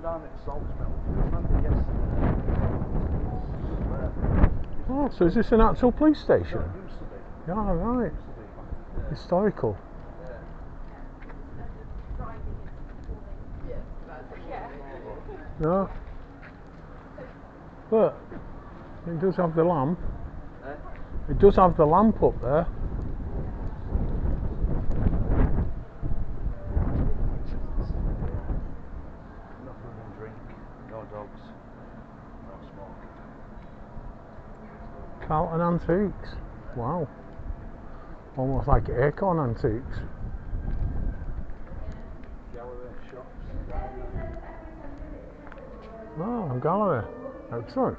down at Saltsmill. Remember yesterday? Oh, so is this an actual police station? It used to be. Yeah, right. It used to be. Yeah. Historical. No. But it does have the lamp. It does have the lamp up there. No food and drink, no dogs, no smoking. Carlton Antiques. Wow. Almost like Acorn Antiques. Gallery, shops, Oh, a gallery. Excellent.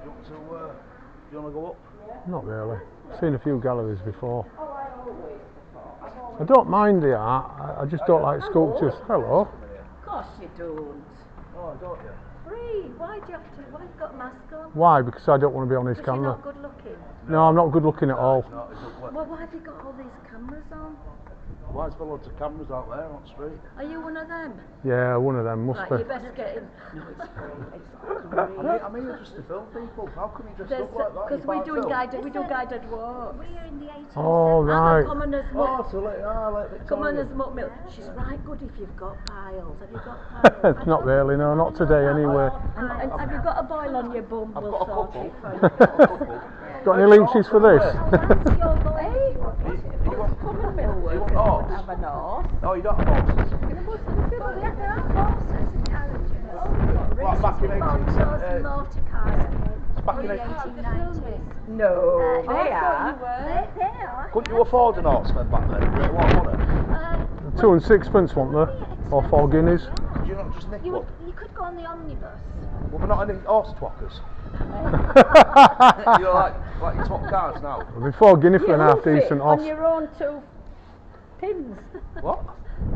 Do you want to go up? Not really. Seen a few galleries before. I don't mind the art. I just don't like sculptures. Hello. Of course you don't. Oh, don't you? Free. Why do you have to? Why have you got a mask on? Why? Because I don't want to be on his Because you're camera. not good looking. No, I'm not good looking at all. No, it doesn't look. Well, why have you got all these cameras on? Why is there loads of cameras out there on the street? Are you one of them? Yeah, one of them must Right, be. you best get in. No, it's free. It's free. I'm here just to film people. How come you dress There's up like that? because You can't film? we do guided walks. We're in the 80s. Oh, I'm a right. commoner's Oh, muck. so like Victoria. Commoner's muck milk. She's right good if you've got piles. Have you got piles? Not really, no, not today anyway. And have you got a boil on your bum? I've We'll got a sort couple. it for I've you. got a couple. Got any leeches for this? Oh, that's your boy. Hey, common mill workers horse? don't have a horse. Oh, you don't have horses? Well, yeah, there are horses and carriages. Like back in Those 1878. motor cars Back in in the No, 1890s. they are. They are. Couldn't you afford an horse then back then? Great lot of money. 2 and 6pence, want there? Or 4 guineas? Could you not just nick one? You could go on the omnibus. Well, we're not any horse twackers. You know, like you twat cars now. It'll be 4 guineas for an half hoof it decent on horse. your own 2 pins. What?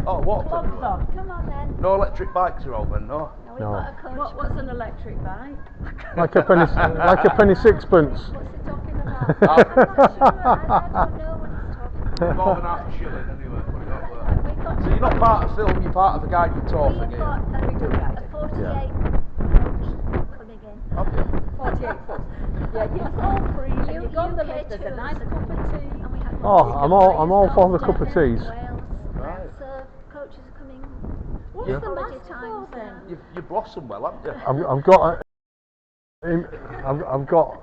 Oh, what? Plugs on. Come on then. No electric bikes are out then, no? No, we've No. got a coach. What's an electric bike? Like a penny 6pence. What's he talking about? I'm not sure. I don't know what he's talking More than half a shilling anyway. Put it up there. about. We've got So you're not part of the film, you're part of the guided tour thing, We've are got you? We do a guided. 48 coming in. Have you? 48 foot. Yeah, it's all free. And you go on the UK lift, there's a tours nice and- cup of tea. And we had Oh, I'm all for the cup of teas. Wales. Right. So coaches are coming. What's Yeah. the Holiday mask times for then? You blossom well, haven't you? I've got I've got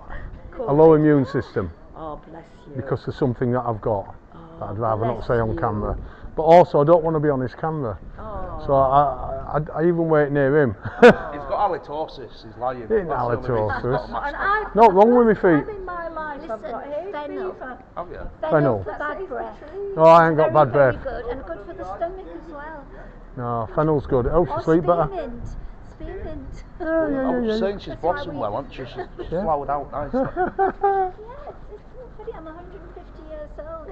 a low immune system Oh, bless you. because of something that I've got that I'd rather not bless say on you. camera. But also I don't want to be on his camera. Oh. So I even wait near him. He's got halitosis, he's lying. Ain't That's the only reason he's halitosis. got a And mask on. I've Not wrong with me I've feet. in my life, I've Listen, got hay fennel. fever. Have you? Fennel. for bad breath. Oh, I ain't got bad Very breath. good and good for the stomach as well. No, fennel's good. It helps you Or sleep better. spearmint. Spearmint. Yeah, I was yeah, saying she's That's why blossomed we- well, hasn't she? She's Yeah. flowered out nicely. Yes, it's pretty. I'm 150 years old.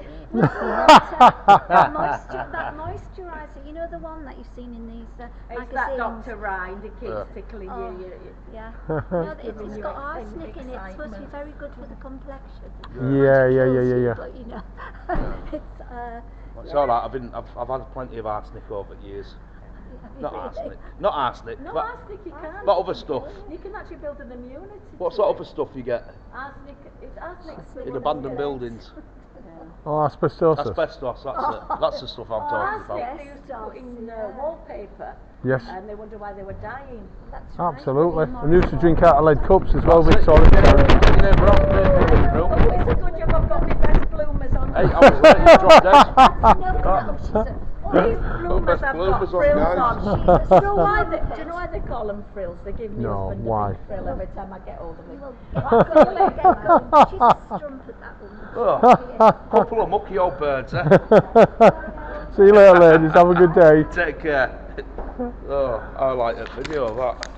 that moisturiser, you know the one that you've seen in these It's magazines. that Dr. Ryan that keeps Yeah. tickling Oh. you. Yeah. No, Giving it's you got arsenic in it. It's supposed to be excitement. very good for the complexion. Yeah. But you know, it's It's alright, I've had plenty of arsenic over the years. Not arsenic. Not arsenic. No, but arsenic you can. But other stuff. You can actually build an immunity. What to sort it. of other stuff you get Arsenic, it's arsenic. in abandoned buildings? Oh, asbestosis. Asbestos, that's it. That's the stuff I'm talking about. Arsenic they used to put in wallpaper. Yes. And they wonder why they were dying. that's right. Absolutely. And used to drink out of lead cups as well, That's it, Victoria. you never have to do it, bro. Oh, it's a good job I've got my best bloomers on. Hey, I was ready to drop dead. All these bloomers best I've bloomers got on, frills guys. on. She's a Do you know strong why they, puppet. do you know why they call them frills? They give me No, husband why? a big frill every time I get hold of him. Well, she's a strumpet, that woman. Oh, couple of mucky old birds, eh? See you later, ladies. Have a good day. Take care. Oh, I like that video of that.